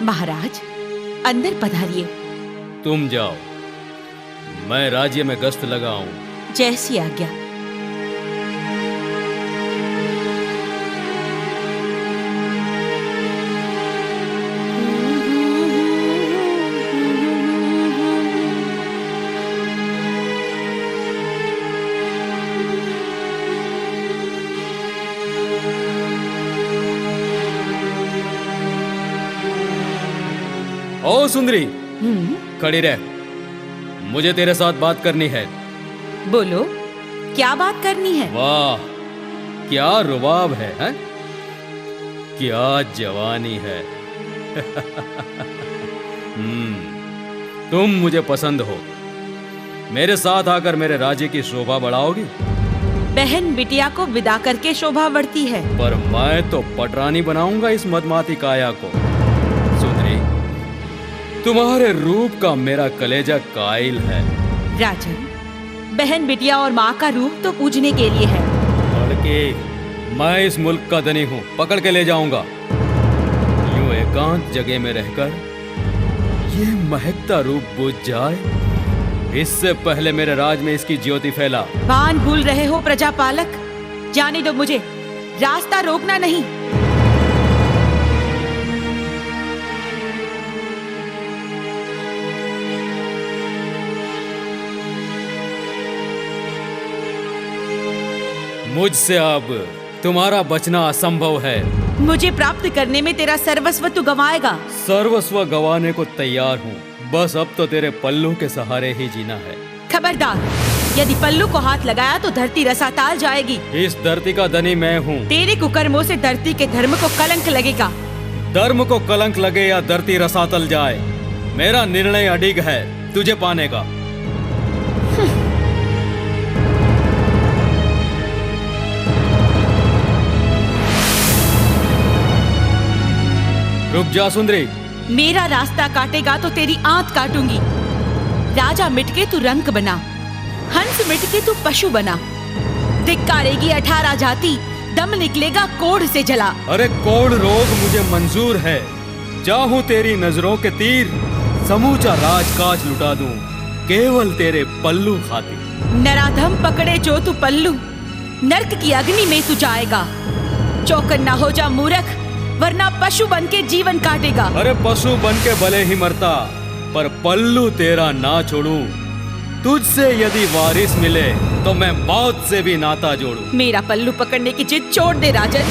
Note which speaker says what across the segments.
Speaker 1: महाराज, अंदर पधारिए।
Speaker 2: तुम जाओ, मैं राज्य में गश्त लगाऊं।
Speaker 1: जैसी आज्ञा।
Speaker 2: ओ सुंदरी, खड़ी रह, मुझे तेरे साथ बात करनी है।
Speaker 1: बोलो, क्या बात करनी है?
Speaker 2: वाह, क्या रुबाब है, हैं? क्या जवानी है। तुम मुझे पसंद हो, मेरे साथ आकर मेरे राज्य की शोभा बढ़ाओगी?
Speaker 1: बहन बिटिया को विदा करके शोभा बढ़ती है।
Speaker 2: पर मैं तो पटरानी बनाऊंगा इस मदमाती काया को। सुंदरी, तुम्हारे रूप का मेरा कलेजा कायल है।
Speaker 1: राजन, बहन बिटिया और माँ का रूप तो पूजने के लिए है।
Speaker 2: लड़के, मैं इस मुल्क का धनी हूँ, पकड़ के ले जाऊंगा। यूं एकांत जगह में रहकर ये महकता रूप बुझ जाए, इससे पहले मेरे राज में इसकी ज्योति फैला।
Speaker 1: बान भूल रहे हो प्रजापालक, जाने दो मुझे, रास्ता रोकना नहीं।
Speaker 2: मुझसे अब तुम्हारा बचना असंभव है।
Speaker 1: मुझे प्राप्त करने में तेरा सर्वस्व तू गंवाएगा।
Speaker 2: सर्वस्व गंवाने को तैयार हूँ, बस अब तो तेरे पल्लू के सहारे ही जीना है।
Speaker 1: खबरदार, यदि पल्लू को हाथ लगाया तो धरती रसाताल जाएगी।
Speaker 2: इस धरती का धनी मैं हूँ।
Speaker 1: तेरे कुकर्मों से धरती के धर्म को कलंक लगेगा।
Speaker 2: धर्म को कलंक लगे या धरती रसातल जाए, मेरा निर्णय अडिग है, तुझे पाने का। रुक जा सुंदरी।
Speaker 1: मेरा रास्ता काटेगा तो तेरी आंत काटूंगी। राजा मिटके तू रंक बना, हंस मिटके तू पशु बना। धिक्कारेगी 18 जाति, दम निकलेगा कोढ़ से जला।
Speaker 2: अरे कोढ़ रोग मुझे मंजूर है, चाहूं तेरी नजरों के तीर समूचा राजकाज लुटा दूं, केवल तेरे पल्लू खातिर।
Speaker 1: नराधम पकड़े जो तू पल्लू, नर्क की अग्नि में तू जाएगा। चौकन्ना हो जा मूर्ख, वरना पशु बन के जीवन काटेगा।
Speaker 2: अरे पशु बन के भले ही मरता, पर पल्लू तेरा ना छोड़ूं। तुझसे यदि वारिस मिले तो मैं मौत से भी नाता जोड़ूं।
Speaker 1: मेरा पल्लू पकड़ने की जिद छोड़ दे राजन।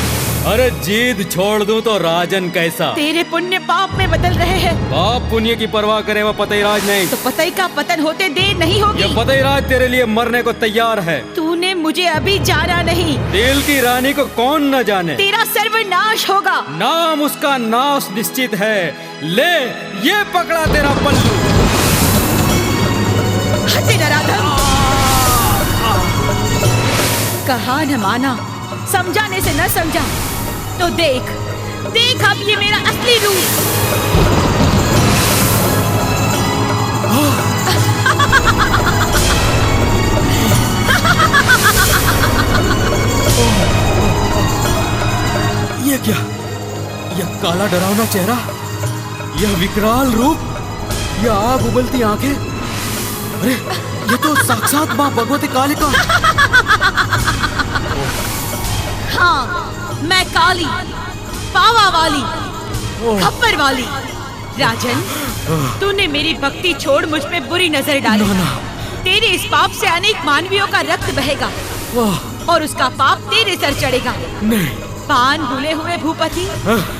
Speaker 2: अरे जिद छोड़ दूं तो राजन कैसा?
Speaker 1: तेरे पुण्य पाप में बदल रहे हैं।
Speaker 2: पाप पुण्य की परवाह करे वो पतईराज नहीं।
Speaker 1: तो पतई का पतन होते देर नहीं होगी।
Speaker 2: ये पतईराज तेरे लिए मरने को तैयार है।
Speaker 1: तूने मुझे अभी जाना नहीं।
Speaker 2: दिल की रानी को कौन न जाने।
Speaker 1: तेरा सर्वनाश होगा।
Speaker 2: नाम उसका नाश निश्चित है। ले, ये पकड़ा तेरा पल्लू।
Speaker 1: नराधम, कहा न माना, समझाने से न समझा, तो देख देख अब ये मेरा असली रूप।
Speaker 2: ये क्या? यह काला डरावना चेहरा, यह विकराल रूप, यह आग उबलती आंखें। अरे ये तो साक्षात माँ भगवती कालिका।
Speaker 1: हाँ, मैं काली, पावा वाली, खप्पर वाली। राजन, तूने मेरी भक्ति छोड़ मुझ पे बुरी नजर डाली। तेरे इस पाप से अनेक मानवियों का रक्त बहेगा और उसका पाप तेरे सर चढ़ेगा।
Speaker 2: नहीं।
Speaker 1: पान भूले हुए भूपति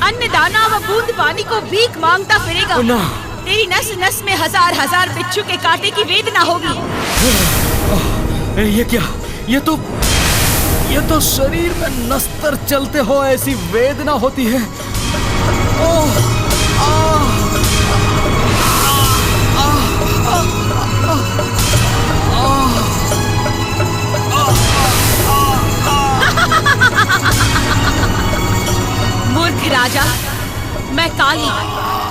Speaker 1: अन्नदाना व बूंद पानी को भीख मांगता फिरेगा। तेरी नस नस में हजार हजार बिच्छू के कांटे की वेदना होगी।
Speaker 2: ये क्या? ये तो शरीर में नस्तर चलते हो ऐसी वेदना होती है।
Speaker 1: मूर्ख राजा, मैं काली,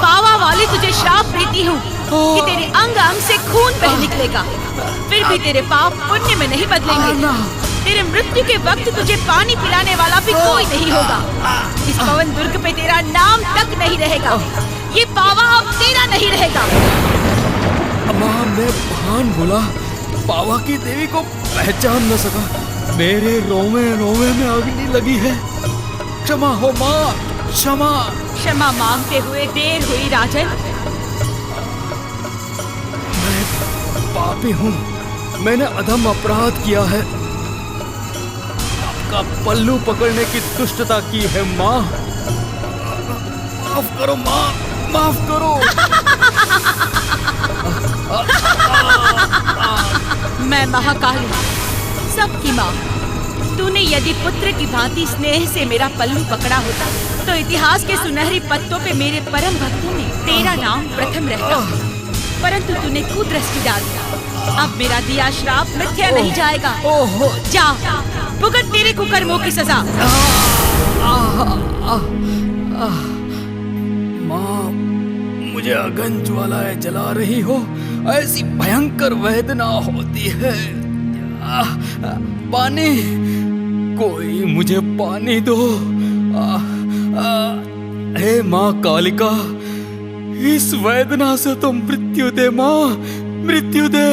Speaker 1: पावा वाली तुझे श्राप देती हूँ कि तेरे अंग अंग से खून बह निकलेगा, फिर भी तेरे पाप पुण्य में नहीं बदलेंगे। तेरे मृत्यु के वक्त तुझे पानी पिलाने वाला भी कोई नहीं होगा। इस पवन दुर्ग पे तेरा नाम तक नहीं रहेगा। ये पावा अब तेरा नहीं रहेगा।
Speaker 2: माँ, मैं भान भूला, पावा की देवी को पहचान न सका। मेरे रोवे रोवे में अग्नि लगी है। क्षमा हो माँ, क्षमा।
Speaker 1: क्षमा मांगते हुए देर हुई राजन।
Speaker 2: मैं पापी हूँ, मैंने अधम अपराध किया है। आपका पल्लू पकड़ने की दुष्टता की है माँ। माफ करो माँ, माफ करो।
Speaker 1: मैं महाकाली, सबकी माँ। तूने यदि पुत्र की भांति स्नेह से मेरा पल्लू पकड़ा होता तो इतिहास के सुनहरी पत्तों पे मेरे परम भक्तों में तेरा नाम प्रथम रहता। परंतु तूने कुदृष्टि डाल दिया। अब मेरा दिया श्राप मिथ्या नहीं जाएगा। जा, भुगत तेरे कुकर्मों की सजा।
Speaker 2: माँ, मुझे अगन ज्वालाएं जला रही हो, ऐसी भयंकर वेदना होती है। पानी, कोई मुझे पानी दो। हे माँ कालिका, इस वेदना से तो मृत्यु दे माँ, मृत्यु दे।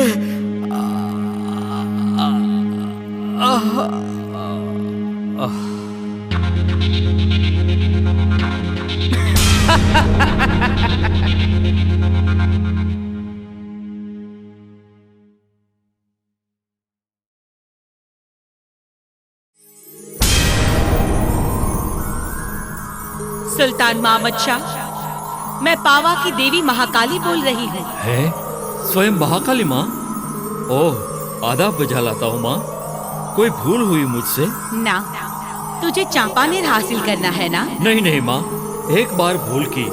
Speaker 1: सुल्तान मोहम्मद शाह, मैं पावा की देवी महाकाली बोल रही हूँ।
Speaker 3: है स्वयं महाकाली माँ? ओह, आदाब बजा लाता हूँ माँ। कोई भूल हुई मुझसे?
Speaker 1: ना, तुझे चांपानेर हासिल करना है ना?
Speaker 3: नहीं नहीं माँ, एक बार भूल की,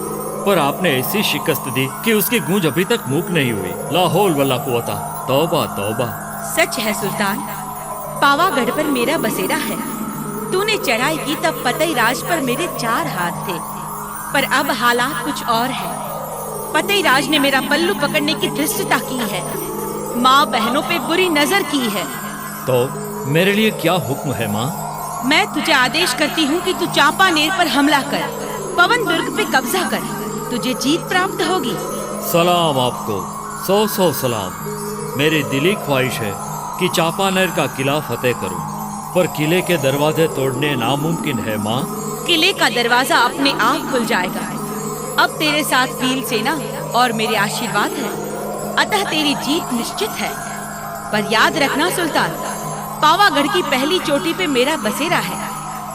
Speaker 3: पर आपने ऐसी शिकस्त दी कि उसकी गूंज अभी तक मूक नहीं हुई। ला हौल वला कुव्वता, तौबा तौबा।
Speaker 1: सच है सुल्तान, पावागढ़ पर मेरा बसेरा है। तूने चढ़ाई की तब फतेह राज पर मेरे 4 हाथ थे, पर अब हालात कुछ और है। फतेह राज ने मेरा पल्लू पकड़ने की धृष्टता की है, माँ बहनों पे बुरी नजर की है।
Speaker 3: तो मेरे लिए क्या हुक्म है माँ?
Speaker 1: मैं तुझे आदेश करती हूँ कि तू चांपानेर पर हमला कर, पवन दुर्ग पे कब्जा कर, तुझे जीत प्राप्त होगी।
Speaker 3: सलाम आपको, 100 सलाम। मेरी दिली ख्वाहिश है कि चांपानेर का किला फतेह करूं, पर किले के दरवाजे तोड़ने नामुमकिन है माँ।
Speaker 1: किले का दरवाजा अपने आप खुल जाएगा। अब तेरे साथ वीर सेना और मेरे आशीर्वाद है, अतः तेरी जीत निश्चित है। पर याद रखना सुल्तान, पावागढ़ की पहली चोटी पे मेरा बसेरा है।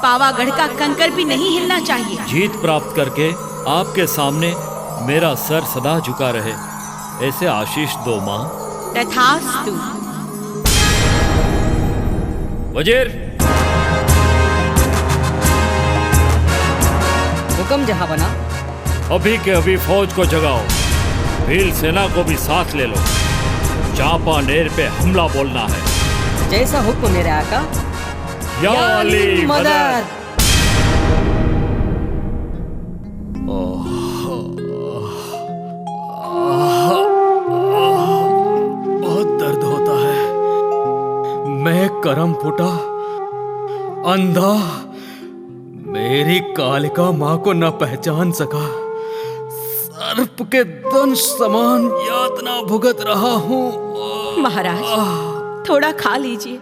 Speaker 1: पावागढ़ का कंकर भी नहीं हिलना चाहिए।
Speaker 3: जीत प्राप्त करके आपके सामने मेरा सर सदा झुका रहे, ऐसे आशीष दो माँ।
Speaker 1: तथास्तु।
Speaker 3: वजीर,
Speaker 4: हुक्म जहांबना।
Speaker 3: अभी के अभी फौज को जगाओ, भील सेना को भी साथ ले लो। चांपानेर पे हमला बोलना है।
Speaker 4: जैसा हुक्म मेरे आका।
Speaker 3: या अली मदद।
Speaker 2: बहुत दर्द होता है। मैं करम फुटा, अंधा, मेरी कालिका माँ को न पहचान सका। सर्प के दंश समान यातना भुगत रहा हूँ।
Speaker 1: महाराज, थोड़ा खा लीजिए,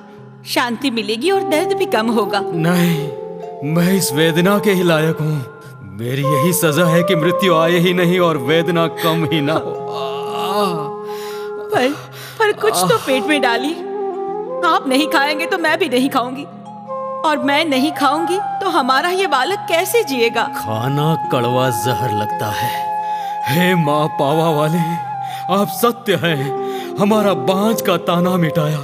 Speaker 1: शांति मिलेगी और दर्द भी कम होगा।
Speaker 2: नहीं, मैं इस वेदना के ही लायक हूँ। मेरी यही सजा है कि मृत्यु आए ही नहीं और वेदना कम ही ना हो।
Speaker 1: पर कुछ तो पेट में डालिए। आप नहीं खाएंगे तो मैं भी नहीं खाऊंगी, और मैं नहीं खाऊंगी तो हमारा ये बालक कैसे जिएगा? खाना
Speaker 2: कड़वा जहर लगता है। हे माँ पावा वाले, आप सत्य हैं, हमारा बांझ का ताना मिटाया।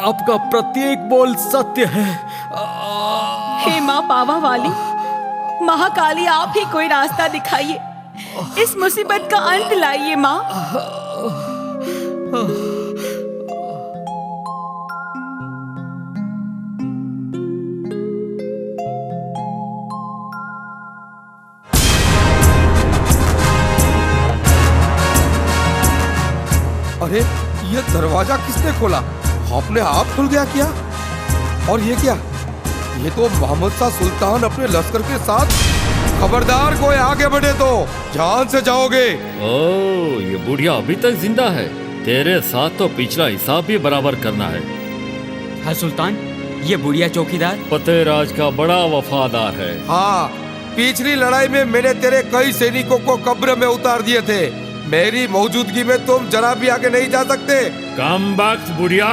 Speaker 2: आपका प्रत्येक बोल सत्य है।
Speaker 1: हे माँ पावा वाली, महाकाली, आप ही कोई रास्ता दिखाइए, इस मुसीबत का अंत लाइए माँ।
Speaker 5: अरे ये दरवाजा किसने खोला? अपने आप खुल गया क्या? और ये क्या? ये तो मोहम्मद शाह सुल्तान अपने लश्कर के साथ खबरदार कोई आगे बढ़े तो जान से जाओगे।
Speaker 3: ओ, ये बुढ़िया अभी तक जिंदा है। तेरे साथ तो पिछला हिसाब भी बराबर करना है।
Speaker 6: हाँ सुल्तान, ये बुढ़िया चौकीदार
Speaker 3: फतेहराज का बड़ा वफादार है।
Speaker 5: हाँ, पिछली लड़ाई में मैंने तेरे कई सैनिकों को कब्र में उतार दिए थे। मेरी मौजूदगी में तुम जरा भी आगे नहीं जा सकते।
Speaker 3: कम वक्त बुढ़िया,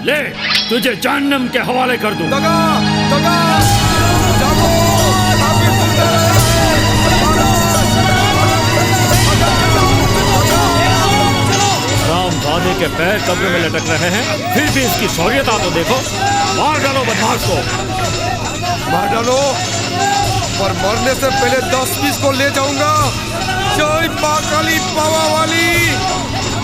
Speaker 3: ले तुझे जहन्नम के हवाले कर दूं।
Speaker 5: दगा, दगा, जागो, काफिर सुनते रहे।
Speaker 3: रामजादे के पैर कब्र में लटक रहे हैं, फिर भी इसकी शौर्यता तो देखो। मार डालो बदमाश को।
Speaker 5: मार डालो, पर मरने से पहले 10-20 को ले जाऊंगा। जय मां काली पावा वाली।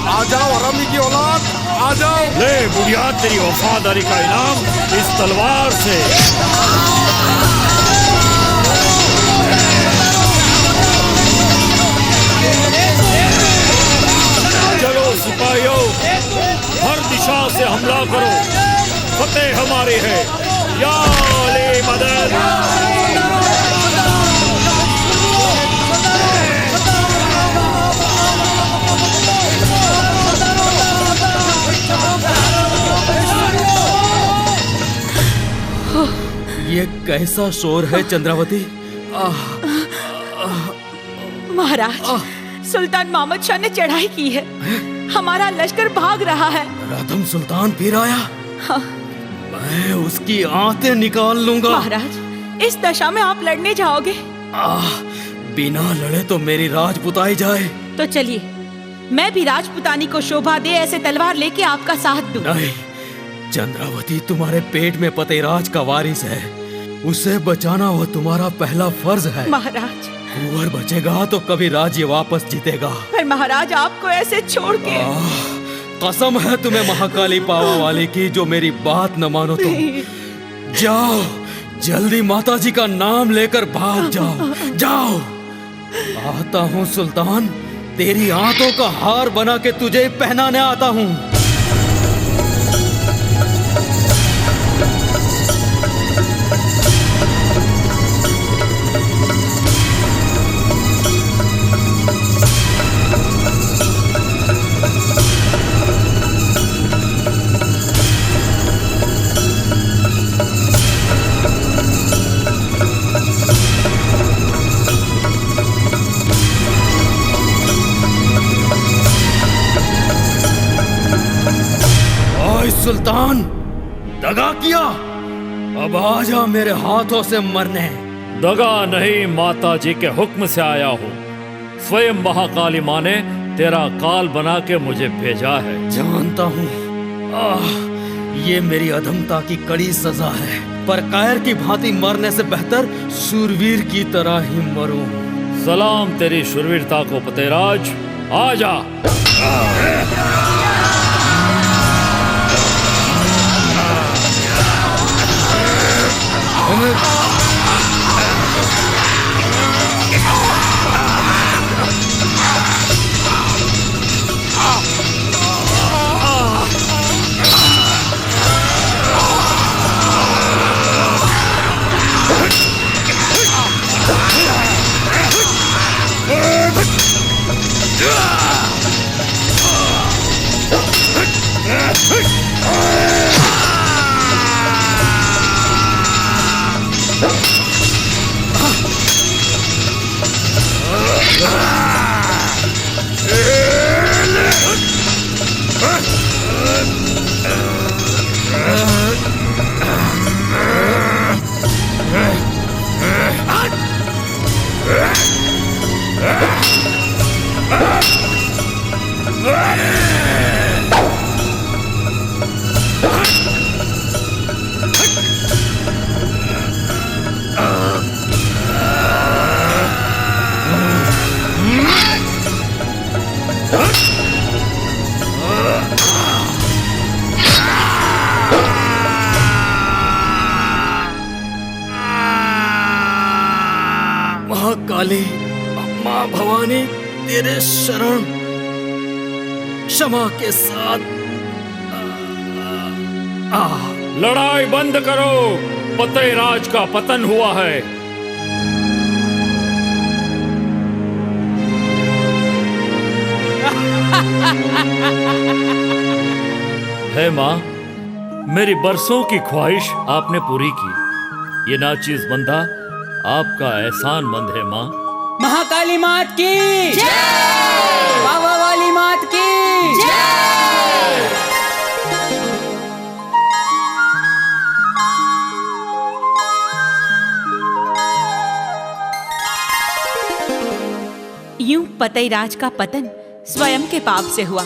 Speaker 5: आ जाओ हरामी की औलाद, आ जाओ।
Speaker 3: ले बुढ़िया, तेरी वफादारी का इनाम इस तलवार से। चलो सिपाहियों, हर दिशा से हमला करो। फतेह हमारी है। या अली मदद।
Speaker 2: ये कैसा शोर है चंद्रावती?
Speaker 1: महाराज, सुल्तान मोहम्मद शाह ने चढ़ाई की है। हमारा लश्कर भाग रहा है।
Speaker 2: राधम सुल्तान फिर आया।
Speaker 1: हाँ।
Speaker 2: मैं उसकी आंतें निकाल लूंगा।
Speaker 1: महाराज, इस दशा में आप लड़ने जाओगे?
Speaker 2: बिना लड़े तो मेरी राजपुताई जाए।
Speaker 1: तो चलिए, मैं भी राजपुतानी को शोभा दे ऐसे तलवार लेके आपका साथ दूं।
Speaker 2: नहीं, चंद्रावती तुम्हारे पेट में फतेहराज का वारिस है। उसे बचाना वो तुम्हारा पहला फर्ज है।
Speaker 1: महाराज,
Speaker 2: कुंवर बचेगा तो कभी राज्य वापस जीतेगा।
Speaker 1: पर महाराज, आपको ऐसे छोड़ के।
Speaker 2: कसम है तुम्हें महाकाली पावा वाली की, जो मेरी बात न मानो तुम। जाओ, जल्दी माताजी का नाम लेकर भाग जाओ। जाओ। आता हूँ सुल्तान, तेरी आंतों का हार बना के तुझे पहनाने आता हूँ। सुल्तान, दगा किया, अब आजा मेरे हाथों से मरने।
Speaker 3: दगा नहीं, माता जी के हुक्म से आया हूँ। स्वयं महाकाली माँ ने तेरा काल बना के मुझे भेजा है।
Speaker 2: जानता हूँ, ये मेरी अधमता की कड़ी सजा है, पर कायर की भांति मरने से बेहतर शूरवीर की तरह ही मरूं।
Speaker 3: सलाम तेरी शूरवीरता को फतेहराज, आजा।
Speaker 2: महाकाली, माँ भवानी, तेरे शरण क्षमा के साथ।
Speaker 3: लड़ाई बंद करो, फतेहराज का पतन हुआ है। है माँ, मेरी बरसों की ख्वाहिश आपने पूरी की। ये नाचीज बंदा आपका एहसानमंद है माँ।
Speaker 6: महाकाली मात की जय, बाबा वाली मात की जय।
Speaker 1: यूं पतईराज का पतन स्वयं के पाप से हुआ।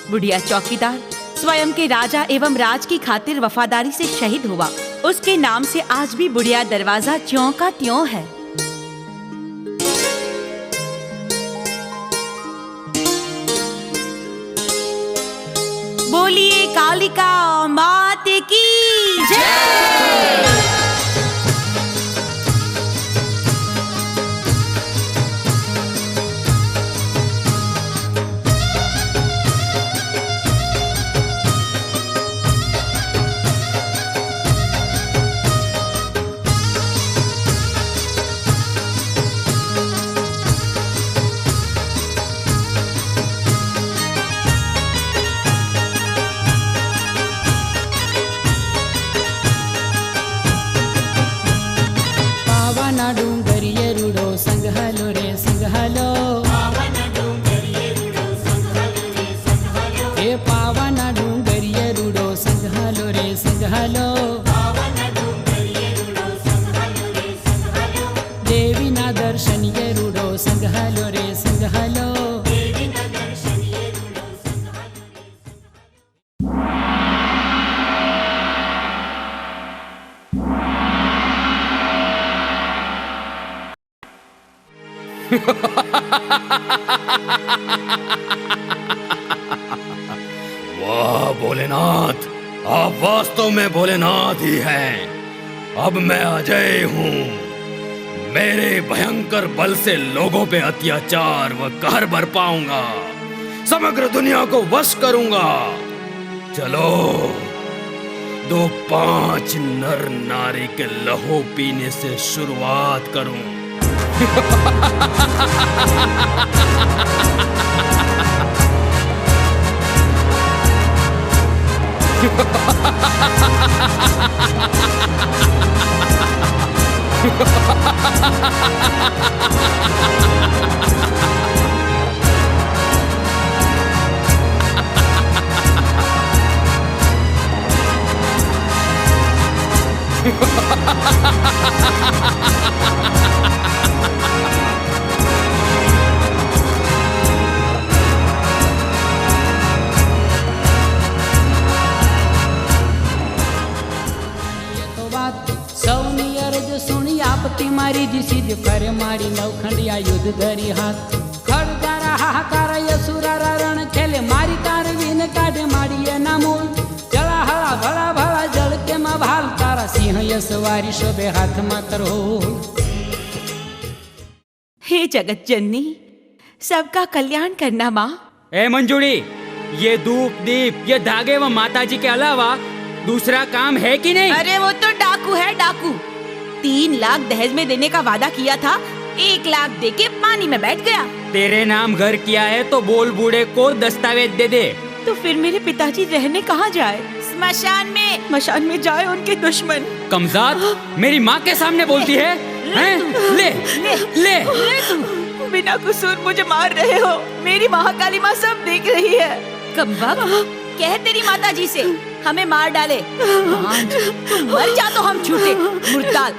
Speaker 1: बुढ़िया चौकीदार स्वयं के राजा एवं राज की खातिर वफादारी से शहीद हुआ। उसके नाम से आज भी बुढ़िया दरवाजा त्यों का त्यों है। बोलिए कालिका मात की जय।
Speaker 2: वाह भोलेनाथ, आप वास्तव में भोलेनाथ ही हैं। अब मैं अजय हूँ। मेरे भयंकर बल से लोगों पे अत्याचार व कहर बरपाऊंगा, समग्र दुनिया को वश करूंगा। चलो 5 नर नारी के लहू पीने से शुरुआत करूं।
Speaker 7: मारी जिसी करे मारी नौखंडिया युद्ध धरी हाथ खड़गारा हाहाकार यसुरारा रण खेले मारी तार विन काढ़े मारी ना मूल जला हला भला भला जल के मा भाल तारा सिंह यसवारी शोभे हाथ मा करो।
Speaker 1: हे जगत जननी, सबका कल्याण करना माँ।
Speaker 6: ए मंजूरी, ये धूप दीप ये धागे व माताजी के अलावा दूसरा काम है कि नहीं?
Speaker 1: अरे वो तो डाकू है डाकू। 3 लाख दहेज में देने का वादा किया था, 1 लाख देके पानी में बैठ गया।
Speaker 6: तेरे नाम घर किया है तो बोल बूढ़े को दस्तावेज दे दे।
Speaker 1: तो फिर मेरे पिताजी रहने कहाँ जाए? स्मशान में। स्मशान में जाए उनके दुश्मन।
Speaker 6: कमजाद, मेरी माँ के सामने बोलती है? ले ले
Speaker 1: तुम बिना कसूर मुझे मार रहे हो। मेरी महाकाली माँ सब देख रही है। कमबख्त, कह तेरी माताजी से हमें मार डाले। तुम मर जा तो हम छूटे मुर्दाल।